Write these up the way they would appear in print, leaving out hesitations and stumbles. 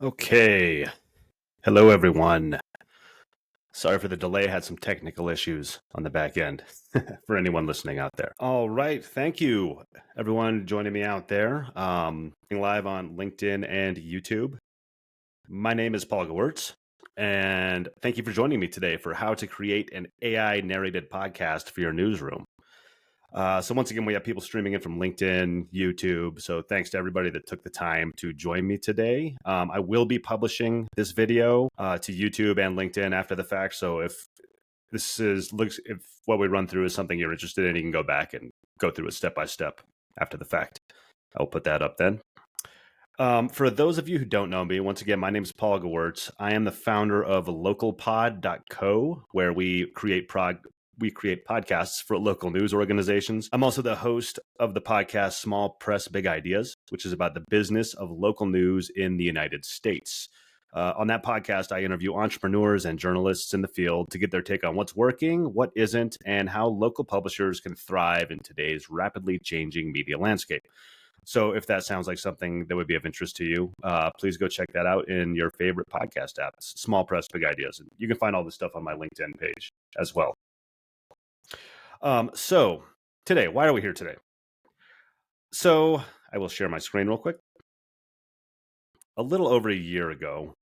Okay. Hello, everyone. Sorry for the delay. Had some technical issues on the back end for anyone listening out there. All right. Thank you, everyone, joining me out there. Being live on LinkedIn and YouTube. My name is Paul Gewirtz, and thank you for joining me today for how to create an AI narrated podcast for your newsroom. So once again, we have people streaming in from LinkedIn, YouTube. So thanks to everybody that took the time to join me today. I will be publishing this video to YouTube and LinkedIn after the fact. So if if what we run through is something you're interested in, you can go back and go through it step by step after the fact. I'll put that up then. For those of you who don't know me, once again, my name is Paul Gewirtz. I am the founder of localpod.co, where we create podcasts for local news organizations. I'm also the host of the podcast Small Press, Big Ideas, which is about the business of local news in the United States. On that podcast, I interview entrepreneurs and journalists in the field to get their take on what's working, what isn't, and how local publishers can thrive in today's rapidly changing media landscape. So if that sounds like something that would be of interest to you, please go check that out in your favorite podcast apps, Small Press, Big Ideas. And you can find all this stuff on my LinkedIn page as well. So today, why are we here today? So I will share my screen real quick. A little over a year ago,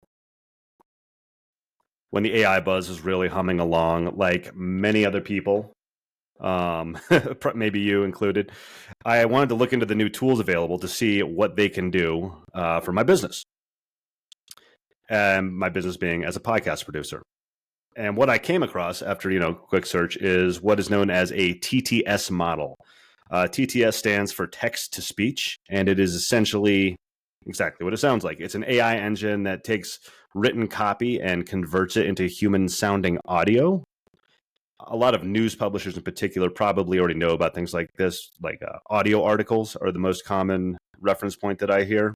when the AI buzz was really humming along, like many other people, maybe you included, I wanted to look into the new tools available to see what they can do for my business. And my business being as a podcast producer. And what I came across after, quick search is what is known as a TTS model. TTS stands for text to speech, and it is essentially exactly what it sounds like. It's an AI engine that takes written copy and converts it into human sounding audio. A lot of news publishers in particular probably already know about things like this, like audio articles are the most common reference point that I hear.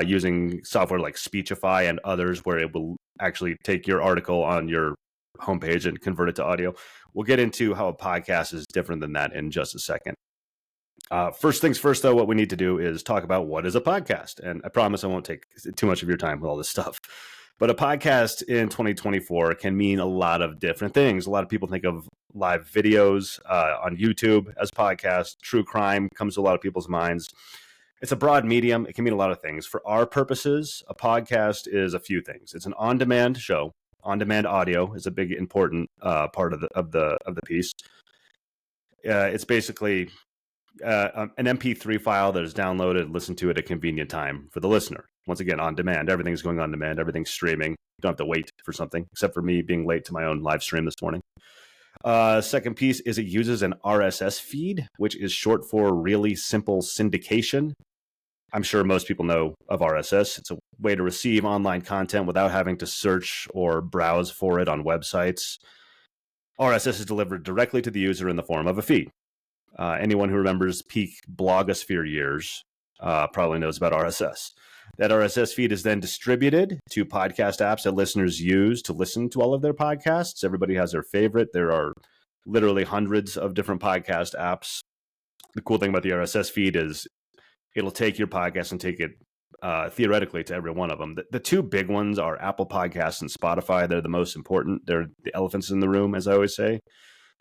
Using software like Speechify and others where it will actually take your article on your homepage and convert it to audio. We'll get into how a podcast is different than that in just a second. First things first, though, what we need to do is talk about what is a podcast. And I promise I won't take too much of your time with all this stuff. But a podcast in 2024 can mean a lot of different things. A lot of people think of live videos on YouTube as podcasts. True crime comes to a lot of people's minds. It's a broad medium. It can mean a lot of things. For our purposes, a podcast is a few things. It's an on-demand show. On-demand audio is a big, important part of the piece. It's basically an MP3 file that is downloaded, listened to at a convenient time for the listener. Once again, on demand. Everything's going on demand. Everything's streaming. You don't have to wait for something, except for me being late to my own live stream this morning. Second piece is it uses an RSS feed, which is short for really simple syndication. I'm sure most people know of RSS. It's a way to receive online content without having to search or browse for it on websites. RSS is delivered directly to the user in the form of a feed. Anyone who remembers peak blogosphere years probably knows about RSS. That RSS feed is then distributed to podcast apps that listeners use to listen to all of their podcasts. Everybody has their favorite. There are literally hundreds of different podcast apps. The cool thing about the RSS feed is it'll take your podcast and take it theoretically to every one of them. The two big ones are Apple Podcasts and Spotify. They're the most important. They're the elephants in the room, as I always say.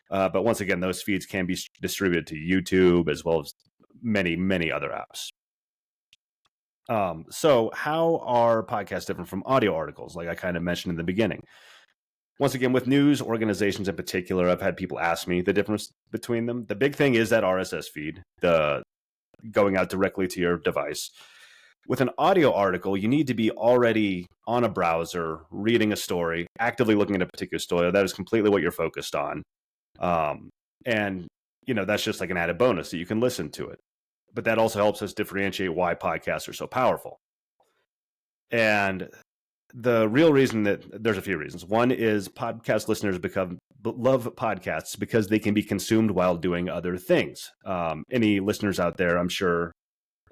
But once again, those feeds can be distributed to YouTube as well as many, many other apps. So how are podcasts different from audio articles, like I kind of mentioned in the beginning? Once again, with news organizations in particular, I've had people ask me the difference between them. The big thing is that RSS feed, the going out directly to your device. With an audio article, you need to be already on a browser, reading a story, actively looking at a particular story. That is completely what you're focused on. And, that's just like an added bonus that you can listen to it. But that also helps us differentiate why podcasts are so powerful. And the real reason there's a few reasons. One is podcast listeners love podcasts because they can be consumed while doing other things. Any listeners out there, I'm sure,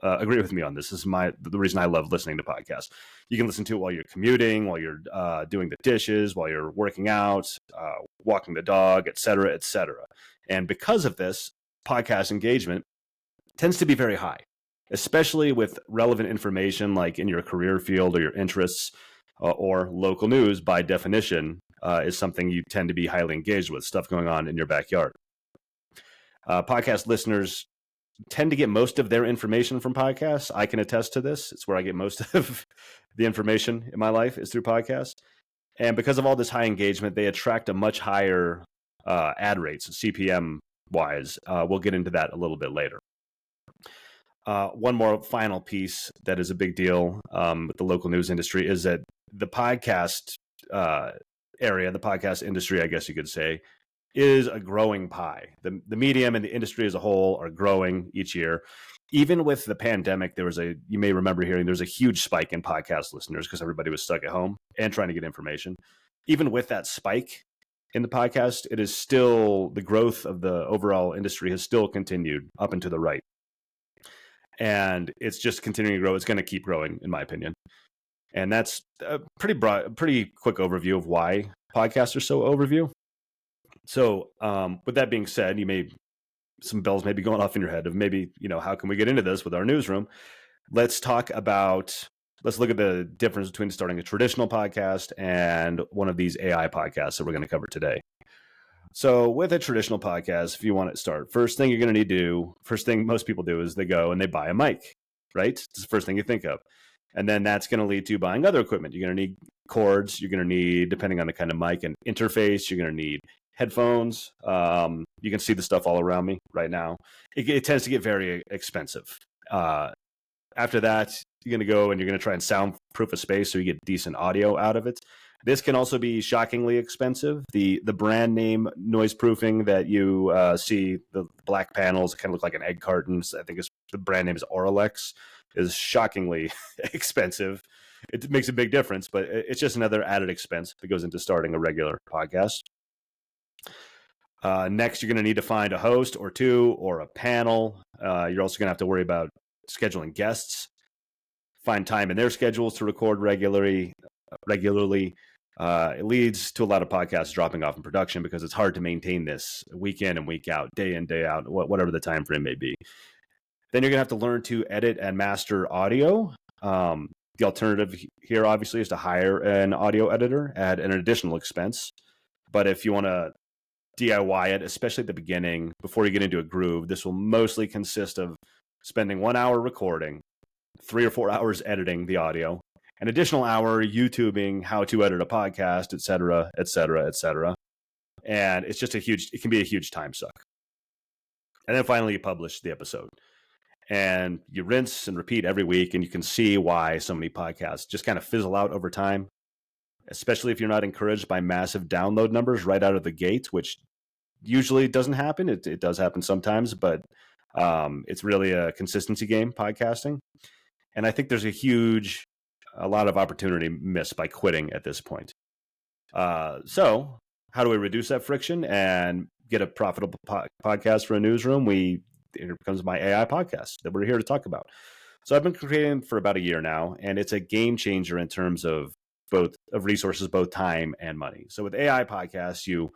agree with me on this. This is the reason I love listening to podcasts. You can listen to it while you're commuting, while you're doing the dishes, while you're working out, walking the dog, et cetera, et cetera. And because of this, podcast engagement tends to be very high. especially with relevant information like in your career field or your interests, or local news by definition is something you tend to be highly engaged with, stuff going on in your backyard. Podcast listeners tend to get most of their information from podcasts. I can attest to this. It's where I get most of the information in my life is through podcasts. And because of all this high engagement, they attract a much higher ad rates, CPM wise. We'll get into that a little bit later. One more final piece that is a big deal with the local news industry is that the podcast area, the podcast industry, I guess you could say, is a growing pie. The medium and the industry as a whole are growing each year. Even with the pandemic, you may remember hearing there's a huge spike in podcast listeners because everybody was stuck at home and trying to get information. Even with that spike in the podcast, it is still, the growth of the overall industry has still continued up and to the right. And it's just continuing to grow. It's going to keep growing, in my opinion. And that's a pretty quick overview of why podcasts are so overview. So with that being said, some bells may be going off in your head of maybe, how can we get into this with our newsroom? Let's look at the difference between starting a traditional podcast and one of these AI podcasts that we're going to cover today. So with a traditional podcast, if you want to start, first thing you're going to need to do, first thing most people do is they go and they buy a mic, right? It's the first thing you think of. And then that's going to lead to buying other equipment. You're going to need cords. You're going to need, depending on the kind of mic and interface, you're going to need headphones. You can see the stuff all around me right now. It tends to get very expensive. After that, you're going to go and you're going to try and soundproof a space so you get decent audio out of it. This can also be shockingly expensive. The brand name noise proofing that you see, the black panels kind of look like an egg cartons. I think the brand name is Oralex, is shockingly expensive. It makes a big difference, but it's just another added expense that goes into starting a regular podcast. Next, you're going to need to find a host or two or a panel. You're also going to have to worry about scheduling guests, find time in their schedules to record regularly. It leads to a lot of podcasts dropping off in production because it's hard to maintain this week in and week out, day in, day out, whatever the time frame may be. Then you're going to have to learn to edit and master audio. The alternative here, obviously, is to hire an audio editor at an additional expense. But if you want to DIY it, especially at the beginning, before you get into a groove, this will mostly consist of spending 1 hour recording, 3 or 4 hours editing the audio, an additional hour YouTubing how to edit a podcast, et cetera, et cetera, et cetera. And it's just it can be a huge time suck. And then finally you publish the episode. And you rinse and repeat every week, and you can see why so many podcasts just kind of fizzle out over time, especially if you're not encouraged by massive download numbers right out of the gate, which usually doesn't happen. It does happen sometimes, but it's really a consistency game, podcasting. And I think there's a lot of opportunity missed by quitting at this point. So how do we reduce that friction and get a profitable podcast for a newsroom? Here comes my AI podcast that we're here to talk about. So I've been creating for about a year now, and it's a game changer in terms of resources, both time and money. So with AI podcasts,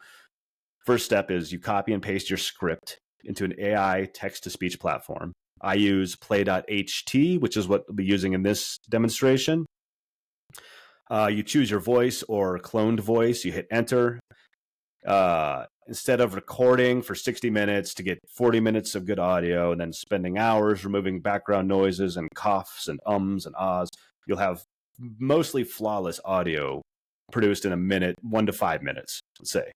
first step is you copy and paste your script into an AI text-to-speech platform. I use play.ht, which is what we'll be using in this demonstration. You choose your voice or cloned voice. You hit enter. Instead of recording for 60 minutes to get 40 minutes of good audio and then spending hours removing background noises and coughs and ums and ahs, you'll have mostly flawless audio produced in 1 to 5 minutes, let's say.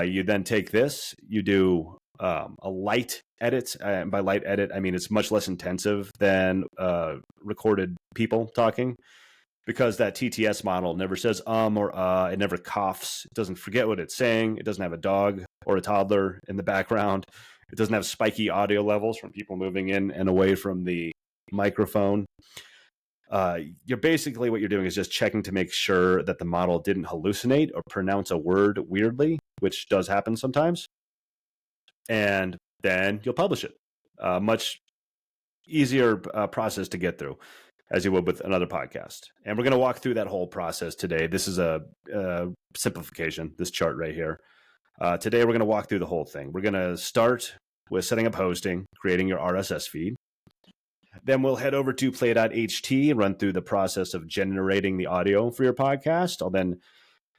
You then take this, you do a light edit. And by light edit, I mean it's much less intensive than recorded people talking, because that TTS model never says or it never coughs. It doesn't forget what it's saying. It doesn't have a dog or a toddler in the background. It doesn't have spiky audio levels from people moving in and away from the microphone. You're basically, what you're doing is just checking to make sure that the model didn't hallucinate or pronounce a word weirdly, which does happen sometimes. And then you'll publish it. Much easier process to get through, as you would with another podcast. And we're going to walk through that whole process today. This is a simplification, this chart right here. Today, we're going to walk through the whole thing. We're going to start with setting up hosting, creating your RSS feed. Then we'll head over to play.ht, run through the process of generating the audio for your podcast. I'll then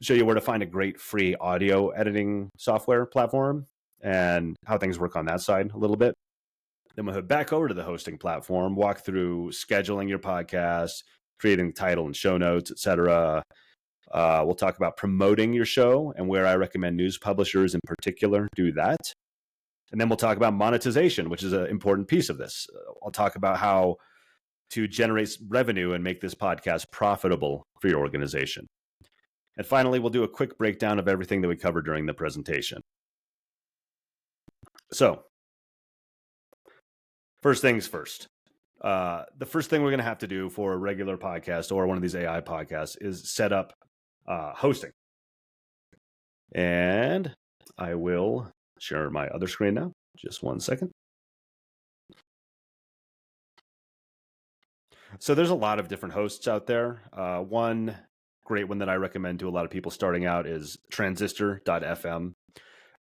show you where to find a great free audio editing software platform and how things work on that side a little bit. Then we'll head back over to the hosting platform, walk through scheduling your podcast, creating the title and show notes, etc. We'll talk about promoting your show and where I recommend news publishers in particular do that. And then we'll talk about monetization, which is an important piece of this. I'll talk about how to generate revenue and make this podcast profitable for your organization. And finally, we'll do a quick breakdown of everything that we covered during the presentation. So, first things first. The first thing we're going to have to do for a regular podcast or one of these AI podcasts is set up hosting. And I will share my other screen now. Just one second. So there's a lot of different hosts out there. One great one that I recommend to a lot of people starting out is transistor.fm.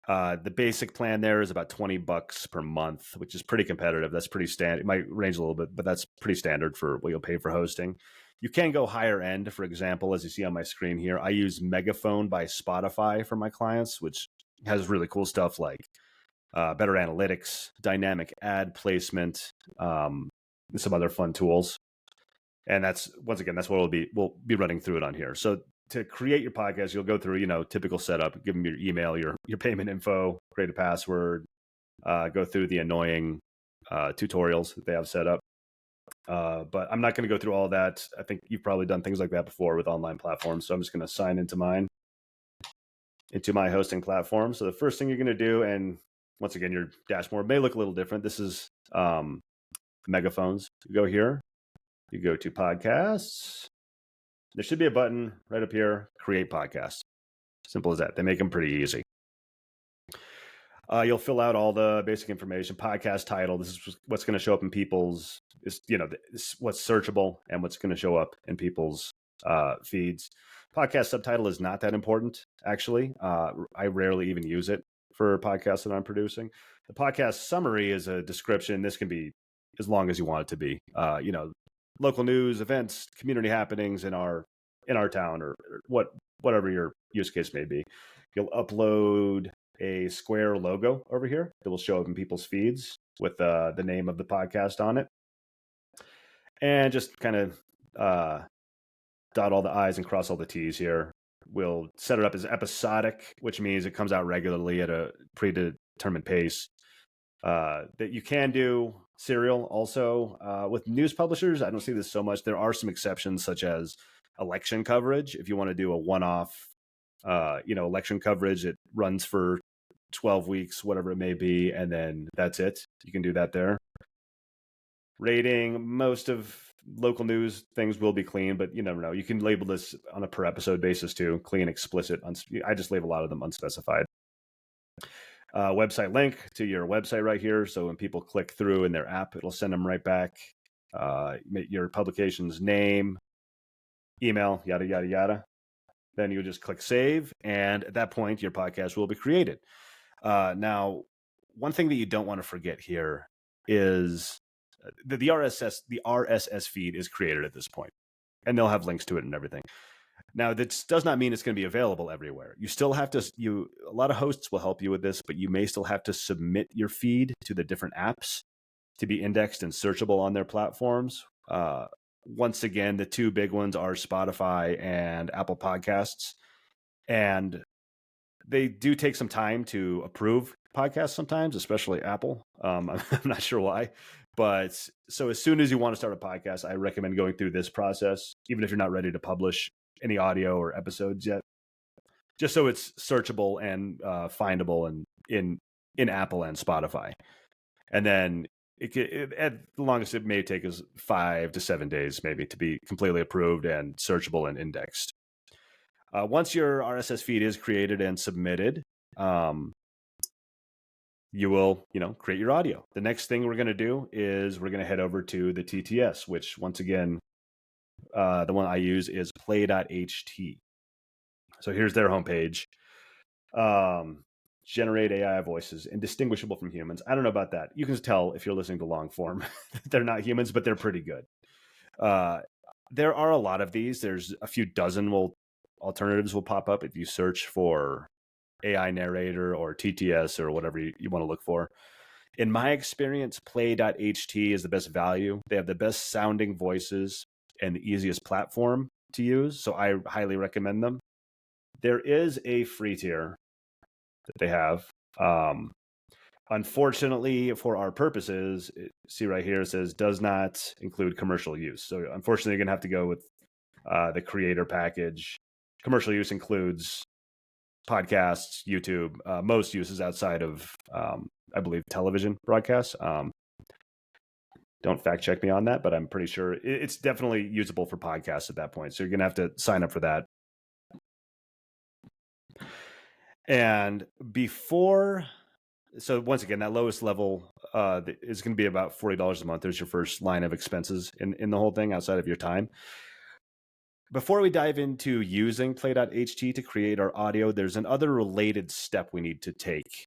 The basic plan there is about $20 per month, which is pretty competitive. That's pretty standard. It might range a little bit, but that's pretty standard for what you'll pay for hosting. You can go higher end. For example, as you see on my screen here, I use Megaphone by Spotify for my clients, which has really cool stuff like better analytics, dynamic ad placement, and some other fun tools. And that's, once again, that's what we'll be running through it on here. So to create your podcast, you'll go through, typical setup, give them your email, your payment info, create a password, go through the annoying tutorials that they have set up. But I'm not going to go through all of that. I think you've probably done things like that before with online platforms. So I'm just going to sign into my hosting platform. So the first thing you're going to do, and once again, your dashboard may look a little different. This is Megaphones. You go here, you go to podcasts. There should be a button right up here, create podcast. Simple as that. They make them pretty easy. You'll fill out all the basic information, podcast title. This is what's going to show up in people's, what's searchable and what's going to show up in people's feeds. Podcast subtitle is not that important, actually. I rarely even use it for podcasts that I'm producing. The podcast summary is a description. This can be as long as you want it to be. Local news, events, community happenings in our town, or whatever your use case may be. You'll upload a square logo over here that will show up in people's feeds with the name of the podcast on it, and just kind of dot all the I's and cross all the T's here. We'll set it up as episodic, which means it comes out regularly at a predetermined pace. That you can do serial also with news publishers. I don't see this so much. There are some exceptions, such as election coverage. If you want to do a one-off, election coverage, it runs for 12 weeks, whatever it may be, and then that's it. You can do that there. Rating, most of local news things will be clean, but you never know. You can label this on a per episode basis too, clean, explicit. I just leave a lot of them unspecified. Website link to your website right here. So when people click through in their app, it'll send them right back. Your publication's name, email, yada, yada, yada. Then you just click save. And at that point, your podcast will be created. Now, one thing that you don't want to forget here is the RSS feed is created at this point, and they'll have links to it and everything. Now, this does not mean it's going to be available everywhere. You still have to, a lot of hosts will help you with this, but you may still have to submit your feed to the different apps to be indexed and searchable on their platforms. Once again, the two big ones are Spotify and Apple Podcasts. And they do take some time to approve podcasts sometimes, especially Apple. I'm not sure why. But so as soon as you want to start a podcast, I recommend going through this process, even if you're not ready to publish any audio or episodes yet, just so it's searchable and findable and in Apple and Spotify. And then at the longest it may take is 5 to 7 days maybe to be completely approved and searchable and indexed. Once your RSS feed is created and submitted, you will, create your audio. The next thing we're going to do is we're going to head over to the TTS, which once again, the one I use is play.ht. So here's their homepage. generate AI voices indistinguishable from humans. I don't know about that. You can tell if you're listening to long form. They're not humans, but they're pretty good. There are a lot of these. There's a few dozen alternatives will pop up if you search for AI narrator or TTS or whatever you want to look for. In my experience, play.ht is the best value. They have the best sounding voices and the easiest platform to use, so I highly recommend them. There is a free tier that they have. Unfortunately, for our purposes, see right here, it says does not include commercial use. So unfortunately, you're going to have to go with the creator package. Commercial use includes podcasts, YouTube, most uses outside of, I believe, television broadcasts. Don't fact check me on that, but I'm pretty sure it's definitely usable for podcasts at that point. So you're going to have to sign up for that. And so once again, that lowest level is going to be about $40 a month. There's your first line of expenses in the whole thing outside of your time. Before we dive into using play.ht to create our audio, there's another related step we need to take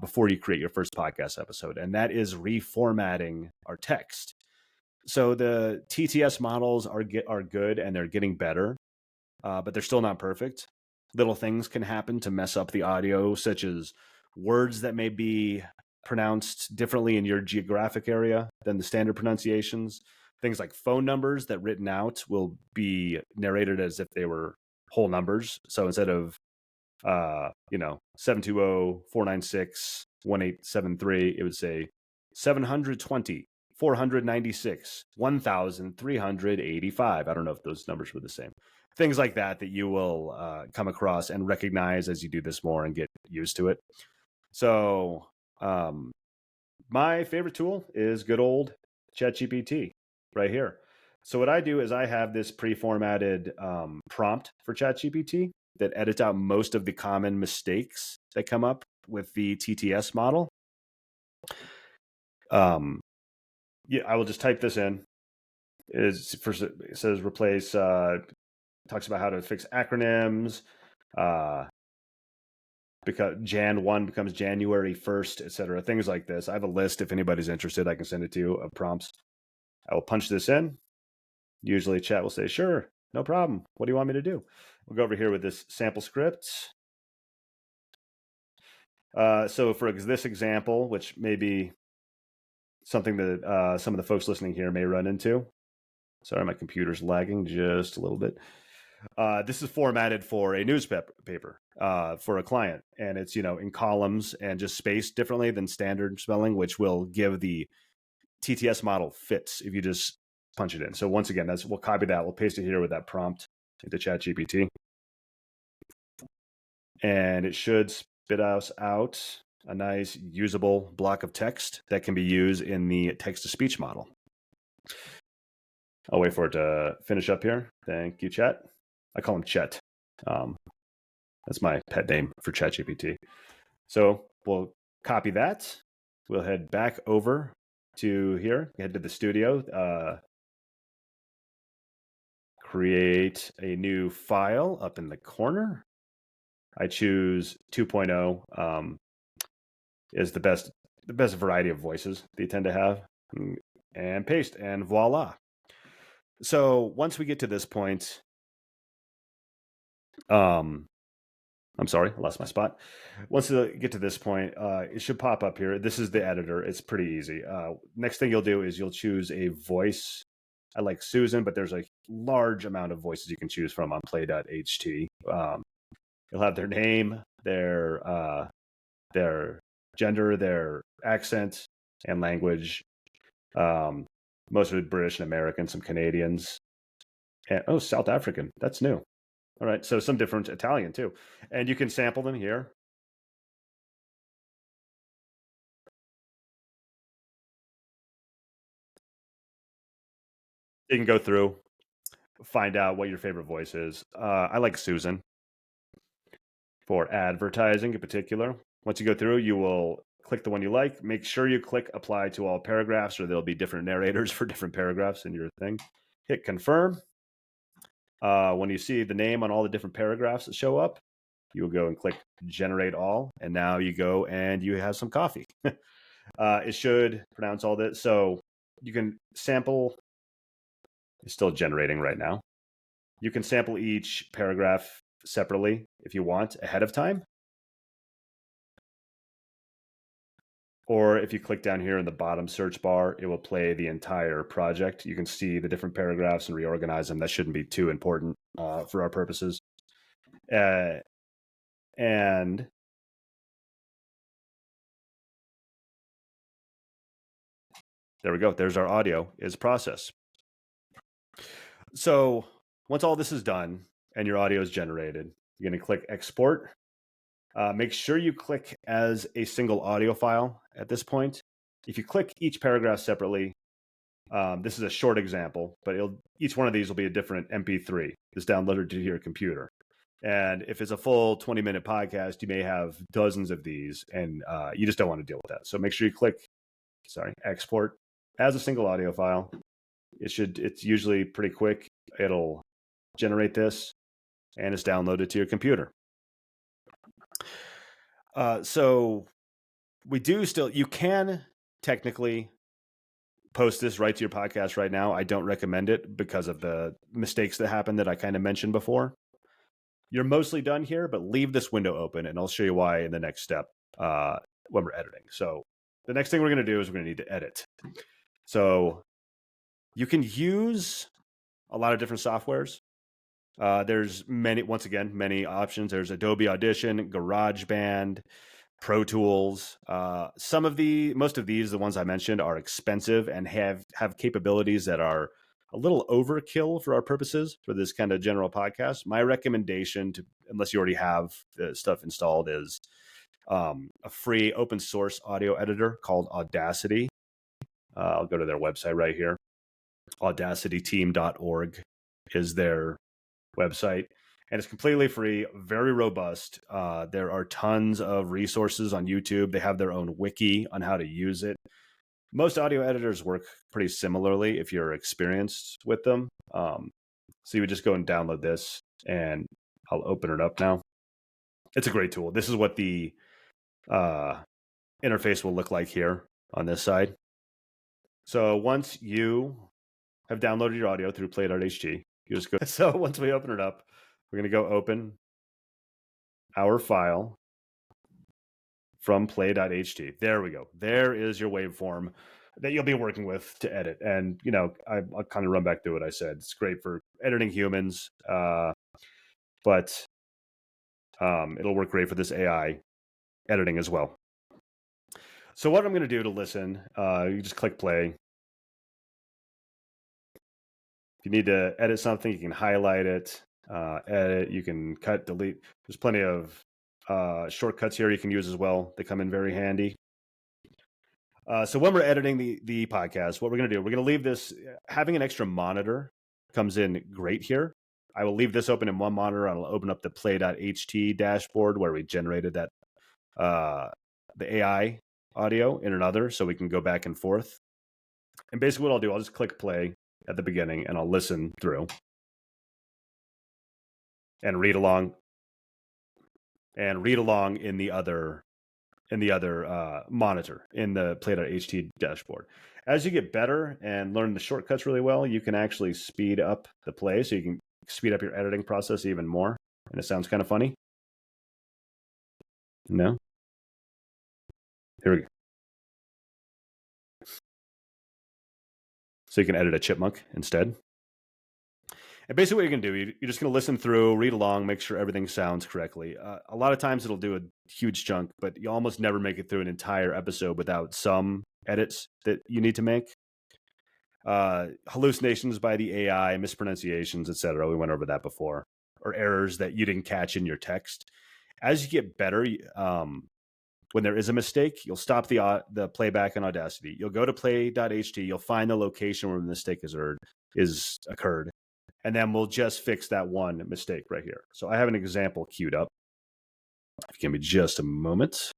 before you create your first podcast episode, and that is reformatting our text. So the TTS models are good and they're getting better, but they're still not perfect. Little things can happen to mess up the audio, such as words that may be pronounced differently in your geographic area than the standard pronunciations. Things like phone numbers that written out will be narrated as if they were whole numbers. So instead of 720-496-1873, it would say 720 496 1385. I don't know if those numbers were the same. Things like that you will come across and recognize as you do this more and get used to it. So my favorite tool is good old ChatGPT right here. So what I do is I have this pre-formatted prompt for ChatGPT that edits out most of the common mistakes that come up with the TTS model. Yeah, I will just type this in. It says replace, talks about how to fix acronyms, because Jan 1 becomes January 1st, etc. Things like this. I have a list. If anybody's interested, I can send it to you of prompts. I will punch this in. Usually chat will say, sure, no problem. What do you want me to do? We'll go over here with this sample script. So for this example, which may be something that some of the folks listening here may run into. Sorry, my computer's lagging just a little bit. This is formatted for a newspaper for a client, and it's in columns and just spaced differently than standard spelling, which will give the TTS model fits if you just punch it in. So once again, we'll copy that. We'll paste it here with that prompt into ChatGPT, and it should spit us out a nice usable block of text that can be used in the text-to-speech model. I'll wait for it to finish up here. Thank you, Chat. I call him Chet. That's my pet name for ChatGPT. So we'll copy that. We'll head back over to here, head to the studio, create a new file up in the corner. I choose 2.0 is the best variety of voices they tend to have, and paste, and voila. So once we get to this point, I'm sorry, I lost my spot. Once we get to this point, it should pop up here. This is the editor. It's pretty easy. Next thing you'll do is you'll choose a voice. I like Susan, but there's a large amount of voices you can choose from on play.ht. You'll have their name, their gender, their accent, and language. Most of it British and American, some Canadians. And South African. That's new. All right, so some different Italian too. And you can sample them here. You can go through, find out what your favorite voice is. I like Susan for advertising in particular. Once you go through, you will click the one you like. Make sure you click apply to all paragraphs, or there'll be different narrators for different paragraphs in your thing. Hit confirm. When you see the name on all the different paragraphs that show up, you'll go and click generate all, and now you go and you have some coffee. It should pronounce all this. So you can sample, it's still generating right now. You can sample each paragraph separately if you want ahead of time. Or if you click down here in the bottom search bar, it will play the entire project. You can see the different paragraphs and reorganize them. That shouldn't be too important for our purposes. And there we go. There's our audio is processed. So once all this is done and your audio is generated, you're going to click export. Make sure you click as a single audio file at this point. If you click each paragraph separately, this is a short example, but each one of these will be a different MP3 that's downloaded to your computer. And if it's a full 20-minute podcast, you may have dozens of these, and you just don't want to deal with that. So make sure you click, export as a single audio file. It's usually pretty quick. It'll generate this, and it's downloaded to your computer. So you can technically post this right to your podcast right now. I don't recommend it because of the mistakes that happened that I kind of mentioned before. You're mostly done here, but leave this window open, and I'll show you why in the next step when we're editing. So the next thing we're going to do is we're going to need to edit. So you can use a lot of different softwares. There's many options. There's Adobe Audition, GarageBand, Pro Tools. Most of these, the ones I mentioned, are expensive and have capabilities that are a little overkill for our purposes for this kind of general podcast. My recommendation, unless you already have the stuff installed, is a free open source audio editor called Audacity. I'll go to their website right here. audacityteam.org is their website, and it's completely free, very robust. There are tons of resources on YouTube. They have their own wiki on how to use it. Most audio editors work pretty similarly if you're experienced with them. So you would just go and download this, and I'll open it up now. It's a great tool. This is what the interface will look like here on this side. So once you have downloaded your audio through play.ht, you just go. So once we open it up, we're going to go open our file from play.ht. There we go. There is your waveform that you'll be working with to edit. And, I'll kind of run back through what I said. It's great for editing humans, but it'll work great for this AI editing as well. So what I'm going to do to listen, you just click play. If you need to edit something, you can highlight it, edit, you can cut, delete. There's plenty of shortcuts here you can use as well. They come in very handy. So when we're editing the podcast, what we're going to do, we're going to leave this, having an extra monitor comes in great here. I will leave this open in one monitor. I'll open up the play.ht dashboard where we generated that, the AI audio in another, so we can go back and forth. And basically what I'll do, I'll just click play at the beginning and I'll listen through and read along in the other monitor in the play.ht dashboard. As you get better and learn the shortcuts really well, you can actually speed up the play, so you can speed up your editing process even more. And it sounds kind of funny. No? Here we go. So you can edit a chipmunk instead. And basically what you're going to do, you're just going to listen through, read along, make sure everything sounds correctly. A lot of times it'll do a huge chunk, but you almost never make it through an entire episode without some edits that you need to make. Hallucinations by the AI, mispronunciations, etc. We went over that before. Or errors that you didn't catch in your text. As you get better, when there is a mistake, you'll stop the playback in Audacity. You'll go to play.ht. You'll find the location where the mistake is occurred. And then we'll just fix that one mistake right here. So I have an example queued up. Give me just a moment.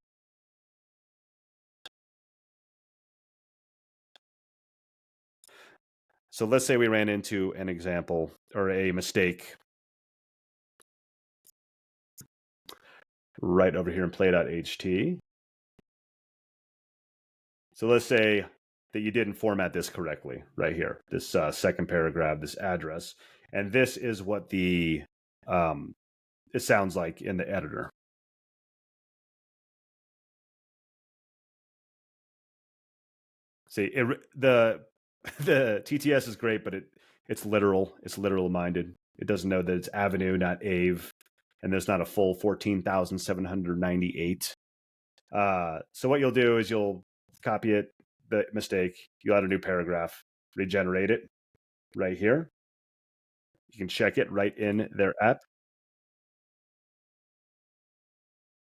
So let's say we ran into an example or a mistake. right over here in play.ht. So let's say that you didn't format this correctly right here, this second paragraph, this address. And this is what it sounds like in the editor. See, the TTS is great, but it's literal. It's literal minded. It doesn't know that it's Avenue, not Ave, and there's not a full 14,798. So what you'll do is you'll copy it, the mistake. You'll add a new paragraph, regenerate it right here. You can check it right in their app.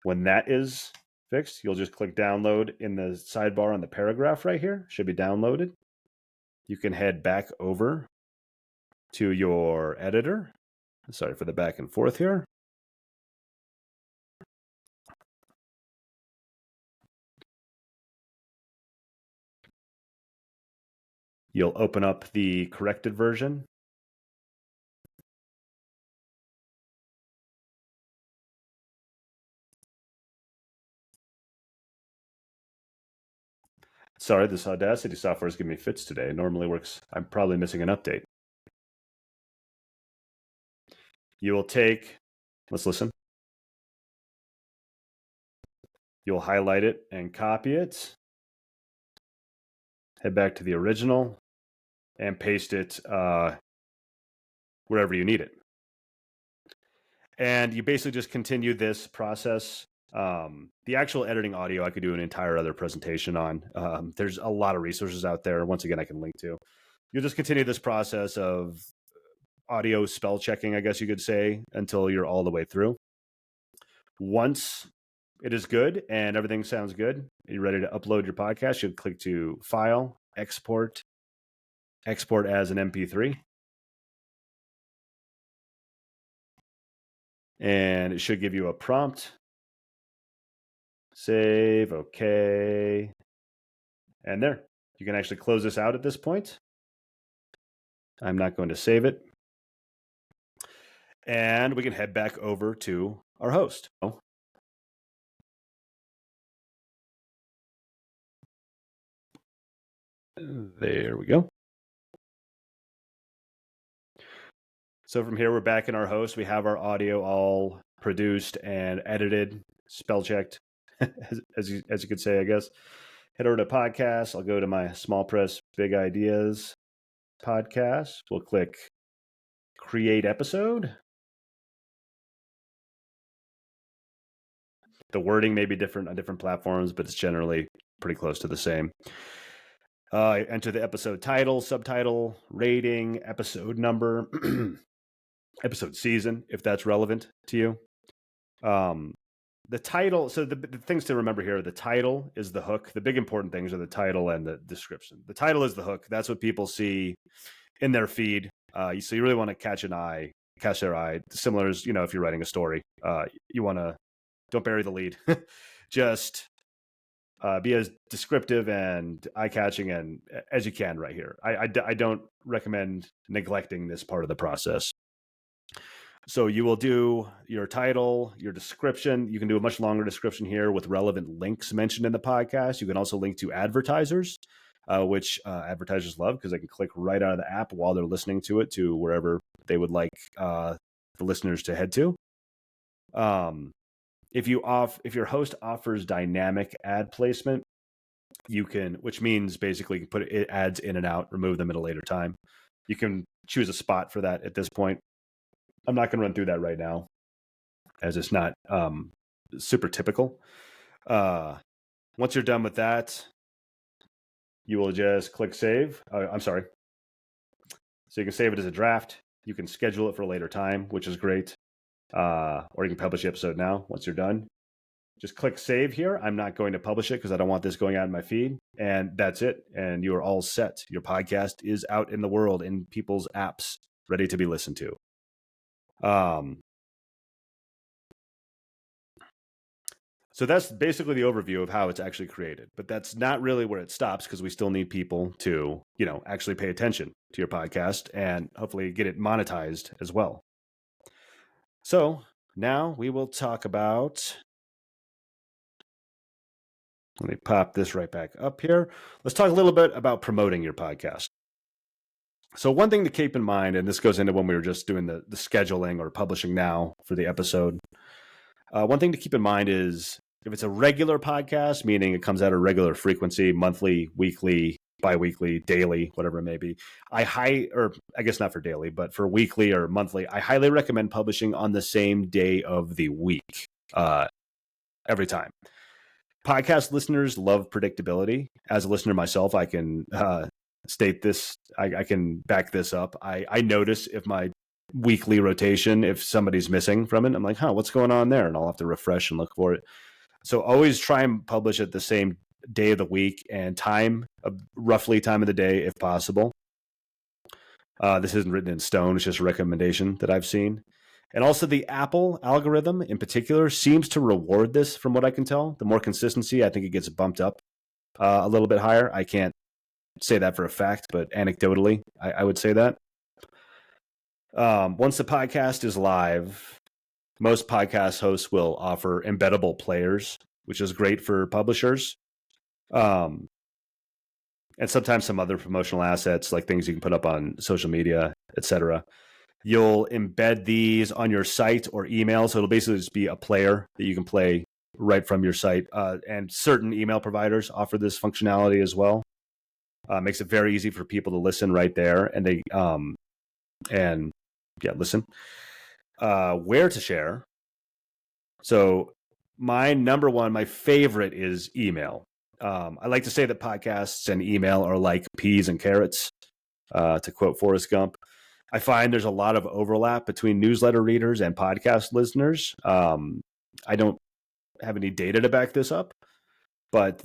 When that is fixed, you'll just click download in the sidebar on the paragraph right here. Should be downloaded. You can head back over to your editor. Sorry for the back and forth here. You'll open up the corrected version. Sorry, this Audacity software is giving me fits today. It normally works. I'm probably missing an update. You will take, let's listen. You'll highlight it and copy it. Head back to the original and paste it wherever you need it. And you basically just continue this process. The actual editing audio, I could do an entire other presentation on. There's a lot of resources out there. Once again, I can link to. You'll just continue this process of audio spell checking, I guess you could say, until you're all the way through. Once it is good and everything sounds good, you're ready to upload your podcast, you'll click to File, Export as an MP3. And it should give you a prompt. Save, okay. And there, you can actually close this out at this point. I'm not going to save it. And we can head back over to our host. There we go. So from here, we're back in our host. We have our audio all produced and edited, spell checked, as you could say, I guess. Head over to podcast. I'll go to my Small Press Big Ideas podcast. We'll click create episode. The wording may be different on different platforms, but it's generally pretty close to the same. Enter the episode title, subtitle, rating, episode number, episode season, if that's relevant to you. The title, so the things to remember here, the title is the hook. The big important things are the title and the description. The title is the hook. That's what people see in their feed. So you really want to catch their eye. Similar as, if you're writing a story, you want to, don't bury the lead. Just be as descriptive and eye-catching and as you can right here. I don't recommend neglecting this part of the process. So you will do your title, your description. You can do a much longer description here with relevant links mentioned in the podcast. You can also link to advertisers, which advertisers love because they can click right out of the app while they're listening to it to wherever they would like the listeners to head to. If your host offers dynamic ad placement, you can, which means basically you can put ads in and out, remove them at a later time. You can choose a spot for that at this point. I'm not going to run through that right now, as it's not super typical. Once you're done with that, you will just click save. I'm sorry. So you can save it as a draft. You can schedule it for a later time, which is great. Or you can publish the episode now once you're done. Just click save here. I'm not going to publish it because I don't want this going out in my feed. And that's it. And you are all set. Your podcast is out in the world, in people's apps, ready to be listened to. So that's basically the overview of how it's actually created. But that's not really where it stops because we still need people to, actually pay attention to your podcast and hopefully get it monetized as well. So now we will talk about Let me pop this right back up here. Let's talk a little bit about promoting your podcast. So one thing to keep in mind, and this goes into when we were just doing the scheduling or publishing now for the episode. One thing to keep in mind is if it's a regular podcast, meaning it comes out at a regular frequency, monthly, weekly, bi-weekly, daily, whatever it may be. Or I guess not for daily, but for weekly or monthly, I highly recommend publishing on the same day of the week every time. Podcast listeners love predictability. As a listener myself, I can state this. I can back this up. I notice if my weekly rotation, if somebody's missing from it, I'm like, what's going on there? And I'll have to refresh and look for it. So always try and publish at the same day of the week and roughly time of the day if possible. This isn't written in stone. It's just a recommendation that I've seen. And also the Apple algorithm in particular seems to reward this from what I can tell. The more consistency, I think it gets bumped up a little bit higher. I can't say that for a fact, but anecdotally, I would say that. Once the podcast is live, most podcast hosts will offer embeddable players, which is great for publishers. And sometimes some other promotional assets, like things you can put up on social media, etc. You'll embed these on your site or email. So it'll basically just be a player that you can play right from your site. And certain email providers offer this functionality as well. Makes it very easy for people to listen right there. And listen. Where to share. So my favorite is email. I like to say that podcasts and email are like peas and carrots, to quote Forrest Gump. I find there's a lot of overlap between newsletter readers and podcast listeners. I don't have any data to back this up, but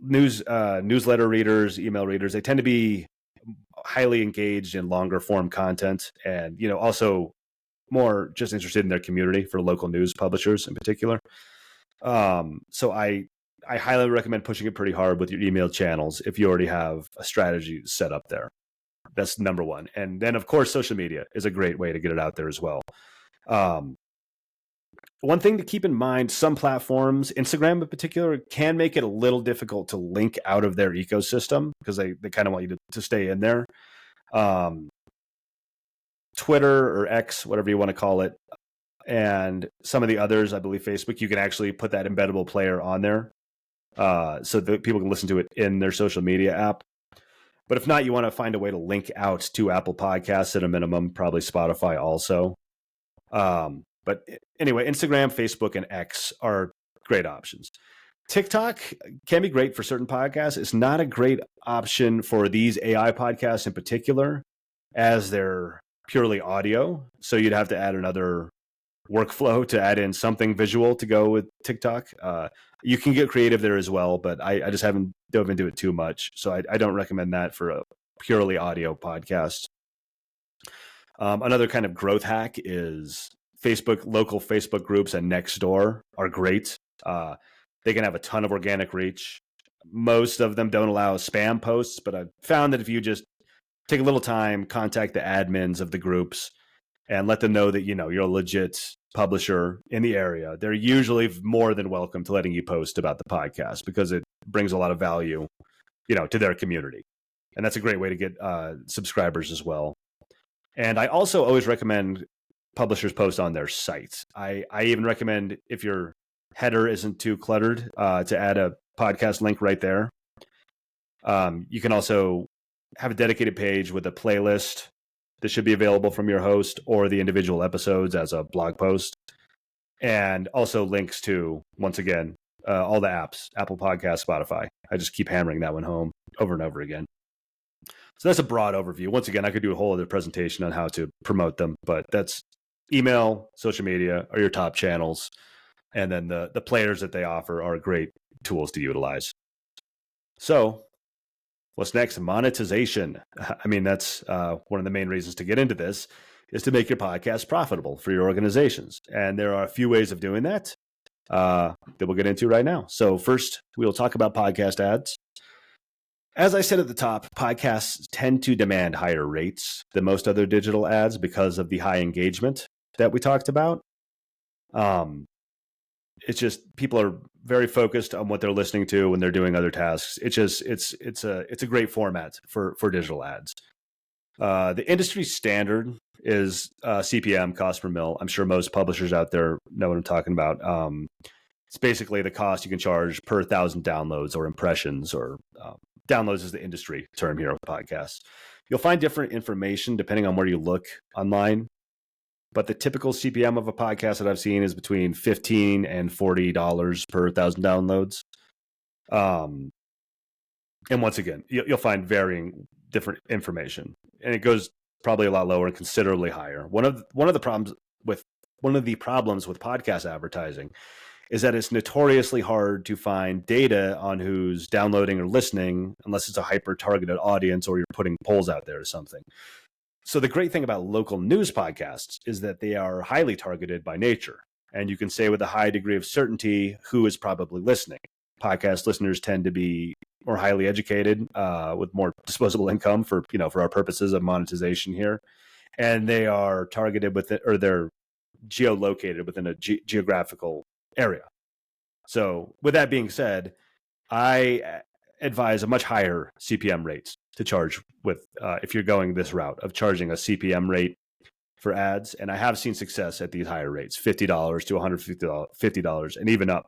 newsletter readers, email readers, they tend to be highly engaged in longer form content, and also more just interested in their community for local news publishers in particular. So I highly recommend pushing it pretty hard with your email channels if you already have a strategy set up there. That's number one. And then, of course, social media is a great way to get it out there as well. One thing to keep in mind, some platforms, Instagram in particular, can make it a little difficult to link out of their ecosystem because they kind of want you to stay in there. Twitter or X, whatever you want to call it, and some of the others, I believe Facebook, you can actually put that embeddable player on there so that people can listen to it in their social media app. But if not, you want to find a way to link out to Apple Podcasts at a minimum, probably Spotify also. But anyway, Instagram, Facebook, and X are great options. TikTok can be great for certain podcasts. It's not a great option for these AI podcasts in particular, as they're purely audio. So you'd have to add another workflow to add in something visual to go with TikTok. You can get creative there as well, but I just haven't dove into it too much. So I don't recommend that for a purely audio podcast. Another kind of growth hack is local Facebook groups and Nextdoor are great. They can have a ton of organic reach. Most of them don't allow spam posts, but I've found that if you just take a little time, contact the admins of the groups and let them know that, you're a legit publisher in the area, they're usually more than welcome to letting you post about the podcast because it brings a lot of value, to their community. And that's a great way to get subscribers as well. And I also always recommend publishers post on their site. I even recommend, if your header isn't too cluttered, to add a podcast link right there. You can also have a dedicated page with a playlist that should be available from your host or the individual episodes as a blog post. And also links to, once again, all the apps, Apple Podcasts, Spotify. I just keep hammering that one home over and over again. So that's a broad overview. Once again, I could do a whole other presentation on how to promote them, but that's email, social media are your top channels. And then the players that they offer are great tools to utilize. So what's next? Monetization. I mean, that's one of the main reasons to get into this is to make your podcast profitable for your organizations. And there are a few ways of doing that that we'll get into right now. So first, we'll talk about podcast ads. As I said at the top, podcasts tend to demand higher rates than most other digital ads because of the high engagement that we talked about. it's just people are very focused on what they're listening to when they're doing other tasks. It's a great format for digital ads. The industry standard is CPM, cost per mil. I'm sure most publishers out there know what I'm talking about. It's basically the cost you can charge per 1,000 downloads or impressions, or downloads is the industry term here with podcasts. You'll find different information depending on where you look online, but the typical CPM of a podcast that I've seen is between $15 and $40 per 1,000 downloads. And once again, you'll find varying different information, and it goes probably a lot lower and considerably higher. One of the problems with podcast advertising is that it's notoriously hard to find data on who's downloading or listening unless it's a hyper-targeted audience or you're putting polls out there or something. So the great thing about local news podcasts is that they are highly targeted by nature, and you can say with a high degree of certainty who is probably listening. Podcast listeners tend to be more highly educated, with more disposable income for our purposes of monetization here, and they are targeted or they're geolocated within a geographical area. So with that being said, I advise a much higher CPM rates to charge with if you're going this route of charging a CPM rate for ads. And I have seen success at these higher rates, $50 to $150 and even up.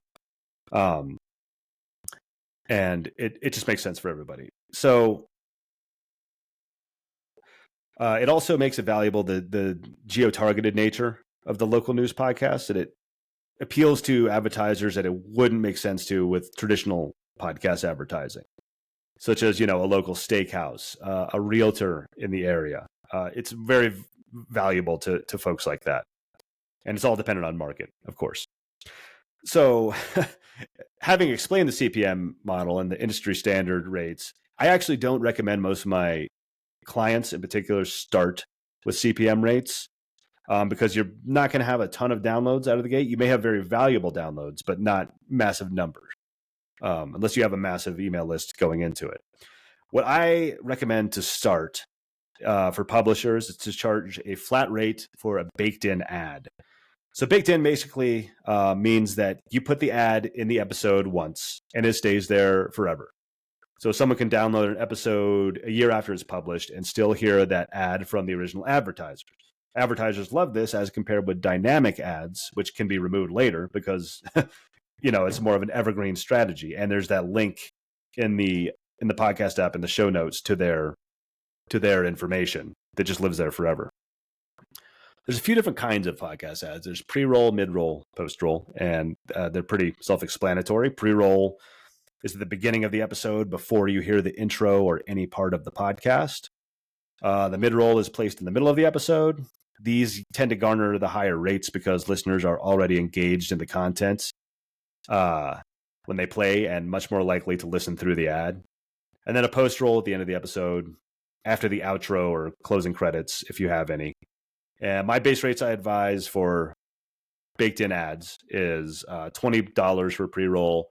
And it just makes sense for everybody. So it also makes it valuable, the geo-targeted nature of the local news podcast, and it appeals to advertisers that it wouldn't make sense to with traditional podcast advertising, such as, a local steakhouse, a realtor in the area. It's very valuable to folks like that. And it's all dependent on market, of course. So having explained the CPM model and the industry standard rates, I actually don't recommend most of my clients in particular start with CPM rates. Because you're not going to have a ton of downloads out of the gate. You may have very valuable downloads, but not massive numbers, unless you have a massive email list going into it. What I recommend to start for publishers is to charge a flat rate for a baked-in ad. So baked in basically means that you put the ad in the episode once, and it stays there forever. So someone can download an episode a year after it's published and still hear that ad from the original advertiser. Advertisers love this as compared with dynamic ads, which can be removed later because, it's more of an evergreen strategy. And there's that link in the podcast app in the show notes to their information that just lives there forever. There's a few different kinds of podcast ads. There's pre-roll, mid-roll, post-roll, and they're pretty self-explanatory. Pre-roll is at the beginning of the episode before you hear the intro or any part of the podcast. The mid-roll is placed in the middle of the episode. These tend to garner the higher rates because listeners are already engaged in the content when they play and much more likely to listen through the ad. And then a post-roll at the end of the episode after the outro or closing credits, if you have any. And my base rates I advise for baked-in ads is $20 for a pre-roll,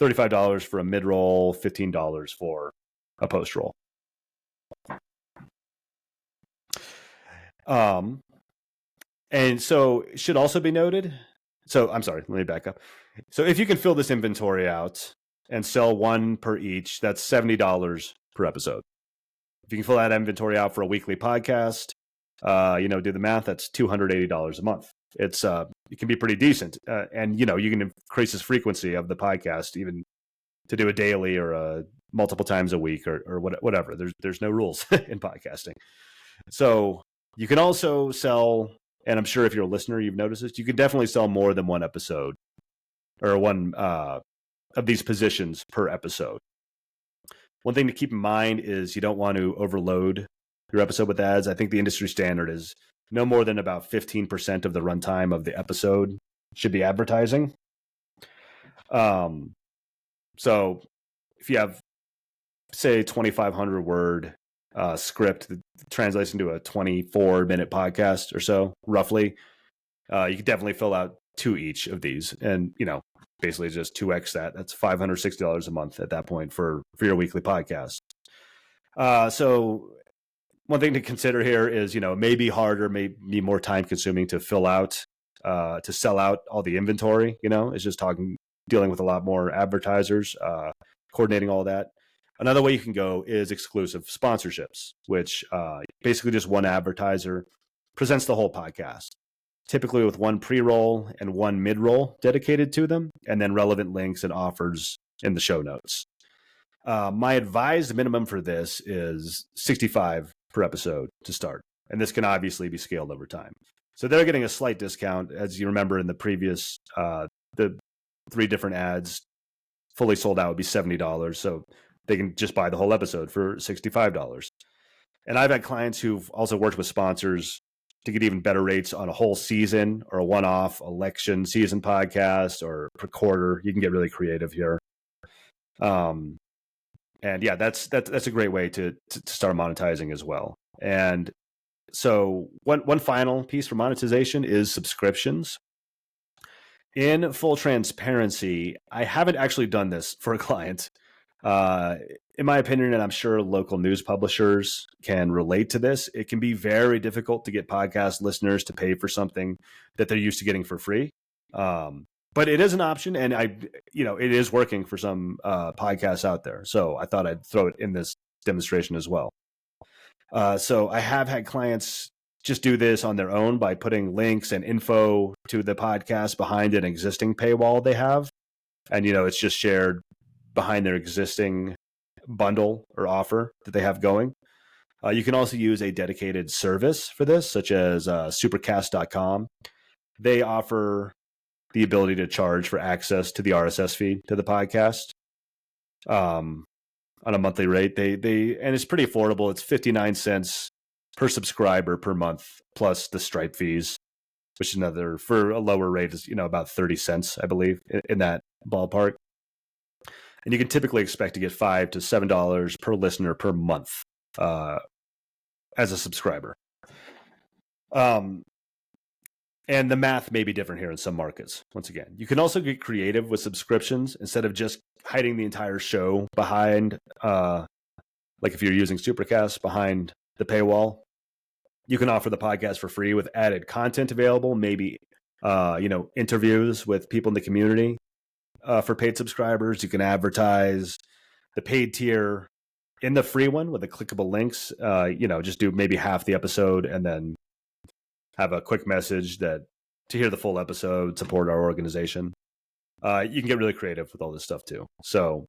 $35 for a mid-roll, $15 for a post-roll. And so it should also be noted. So I'm sorry, let me back up. So if you can fill this inventory out and sell one per each, that's $70 per episode. If you can fill that inventory out for a weekly podcast, do the math, that's $280 a month. It can be pretty decent. And, you can increase this frequency of the podcast even to do a daily or multiple times a week or whatever. There's no rules in podcasting. So you can also sell, and I'm sure if you're a listener, you've noticed this, you can definitely sell more than one episode or one of these positions per episode. One thing to keep in mind is you don't want to overload your episode with ads. I think the industry standard is no more than about 15% of the runtime of the episode should be advertising. So if you have, say, 2,500 word script that translates into a 24-minute podcast or so, roughly, you can definitely fill out two each of these. And, basically just 2x that. That's $560 a month at that point for your weekly podcast. So one thing to consider here is, it may be harder, may be more time consuming to fill out to sell out all the inventory. It's just dealing with a lot more advertisers, coordinating all that. Another way you can go is exclusive sponsorships, which basically just one advertiser presents the whole podcast, typically with one pre-roll and one mid-roll dedicated to them, and then relevant links and offers in the show notes. My advised minimum for this is $65 per episode to start, and this can obviously be scaled over time. So they're getting a slight discount. As you remember in the previous, the 3 different ads fully sold out would be $70. So they can just buy the whole episode for $65. And I've had clients who've also worked with sponsors to get even better rates on a whole season or a one-off election season podcast or per quarter. You can get really creative here. And yeah, that's a great way to start monetizing as well. And so one final piece for monetization is subscriptions. In full transparency, I haven't actually done this for a client. In my opinion, and I'm sure local news publishers can relate to this, it can be very difficult to get podcast listeners to pay for something that they're used to getting for free. But it is an option, and it is working for some podcasts out there. So I thought I'd throw it in this demonstration as well. So I have had clients just do this on their own by putting links and info to the podcast behind an existing paywall they have. And, it's just shared behind their existing bundle or offer that they have going. You can also use a dedicated service for this, such as supercast.com. They offer the ability to charge for access to the RSS feed to the podcast on a monthly rate. They and it's pretty affordable. It's 59 cents per subscriber per month, plus the Stripe fees, which is another, for a lower rate, is about 30 cents, I believe, in that ballpark. And you can typically expect to get $5 to $7 per listener per month as a subscriber. And the math may be different here in some markets. Once again, you can also get creative with subscriptions instead of just hiding the entire show behind, like if you're using Supercast, behind the paywall. You can offer the podcast for free with added content available, maybe interviews with people in the community. For paid subscribers, you can advertise the paid tier in the free one with the clickable links. Just do maybe half the episode and then have a quick message that to hear the full episode, support our organization. You can get really creative with all this stuff too. So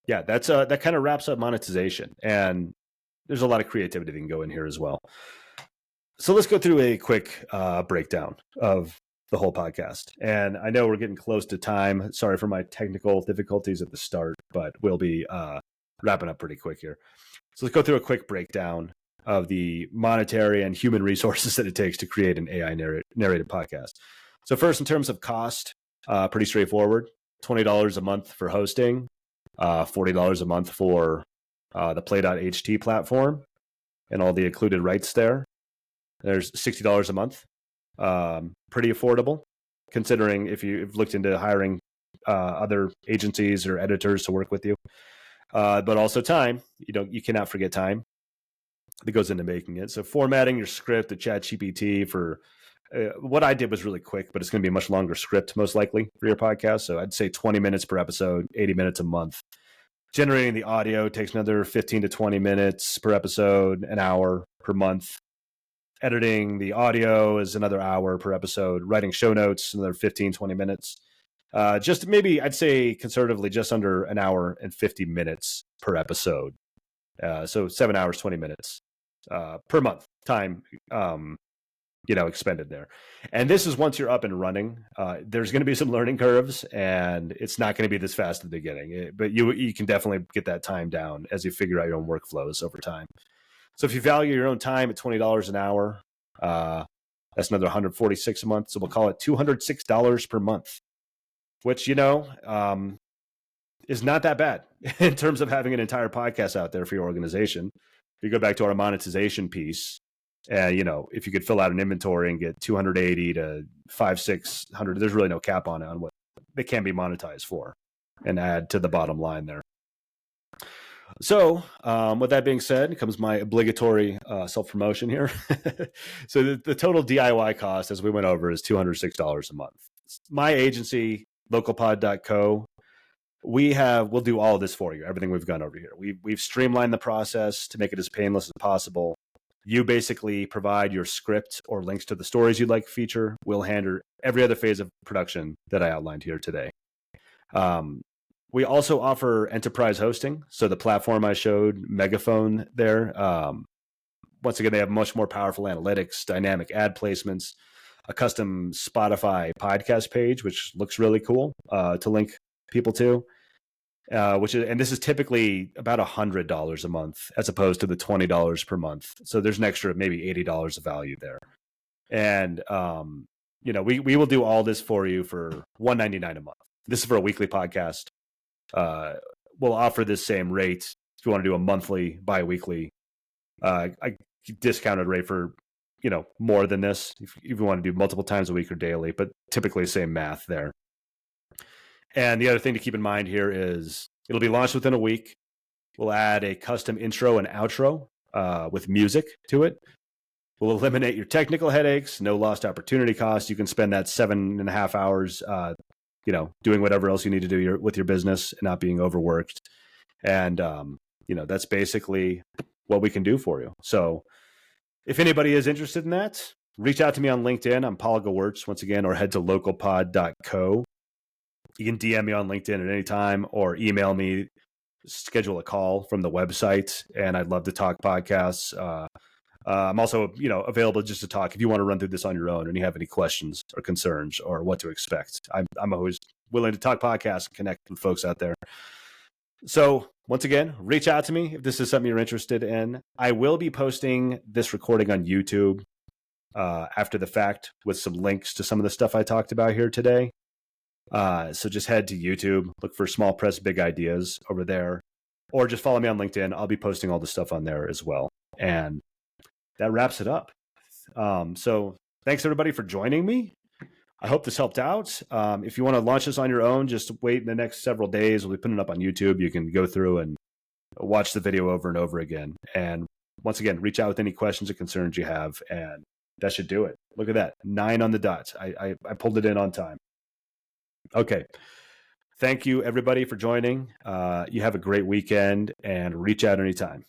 yeah, that kind of wraps up monetization, and there's a lot of creativity that can go in here as well. So let's go through a quick breakdown of the whole podcast. And I know we're getting close to time. Sorry for my technical difficulties at the start, but we'll be wrapping up pretty quick here. So let's go through a quick breakdown of the monetary and human resources that it takes to create an AI narrated podcast. So first, in terms of cost, pretty straightforward. $20 a month for hosting, $40 a month for the play.ht platform and all the included rights there. There's $60 a month. Pretty affordable, considering if you've looked into hiring other agencies or editors to work with you. But also time, you cannot forget time that goes into making it. So formatting your script, the ChatGPT for what I did was really quick, but it's going to be a much longer script, most likely, for your podcast. So I'd say 20 minutes per episode, 80 minutes a month. Generating the audio takes another 15 to 20 minutes per episode, an hour per month. Editing the audio is another hour per episode. Writing show notes, another 15, 20 minutes. Just maybe, I'd say conservatively, just under an hour and 50 minutes per episode. So 7 hours, 20 minutes per month time, expended there. And this is once you're up and running. There's going to be some learning curves, and it's not going to be this fast at the beginning. But you can definitely get that time down as you figure out your own workflows over time. So if you value your own time at $20 an hour, that's another $146 a month. So we'll call it $206 per month, which, is not that bad in terms of having an entire podcast out there for your organization. If you go back to our monetization piece, if you could fill out an inventory and get 280 to 600, there's really no cap on what they can be monetized for, and add to the bottom line there. So, with that being said, comes my obligatory self-promotion here. So the total DIY cost, as we went over, is $206 a month. My agency, localpod.co, we'll do all of this for you, everything we've gone over here. We've streamlined the process to make it as painless as possible. You basically provide your script or links to the stories you'd like to feature. We'll handle every other phase of production that I outlined here today. We also offer enterprise hosting. So the platform I showed, Megaphone there, once again, they have much more powerful analytics, dynamic ad placements, a custom Spotify podcast page, which looks really cool to link people to. And this is typically about $100 a month as opposed to the $20 per month. So there's an extra maybe $80 of value there. And we will do all this for you for $199 a month. This is for a weekly podcast. We'll offer this same rate if you want to do a monthly, bi-weekly. I discounted rate for more than this if you want to do multiple times a week or daily, but typically same math there. And the other thing to keep in mind here is it'll be launched within a week. We'll add a custom intro and outro with music to it. We'll eliminate your technical headaches, no lost opportunity costs. You can spend that 7.5 hours, doing whatever else you need to do with your business and not being overworked. And, that's basically what we can do for you. So if anybody is interested in that, reach out to me on LinkedIn. I'm Paul Gewirtz, once again, or head to localpod.co. You can DM me on LinkedIn at any time or email me, schedule a call from the website, and I'd love to talk podcasts. I'm also, available just to talk if you want to run through this on your own and you have any questions or concerns or what to expect. I'm always willing to talk podcasts and connect with folks out there. So once again, reach out to me if this is something you're interested in. I will be posting this recording on YouTube after the fact with some links to some of the stuff I talked about here today. So just head to YouTube, look for Small Press Big Ideas over there, or just follow me on LinkedIn. I'll be posting all the stuff on there as well. And that wraps it up. So thanks everybody for joining me. I hope this helped out. If you want to launch this on your own, just wait in the next several days. We'll be putting it up on YouTube. You can go through and watch the video over and over again. And once again, reach out with any questions or concerns you have, and that should do it. Look at that, 9 on the dot. I pulled it in on time. Okay. Thank you, everybody, for joining. You have a great weekend, and reach out anytime.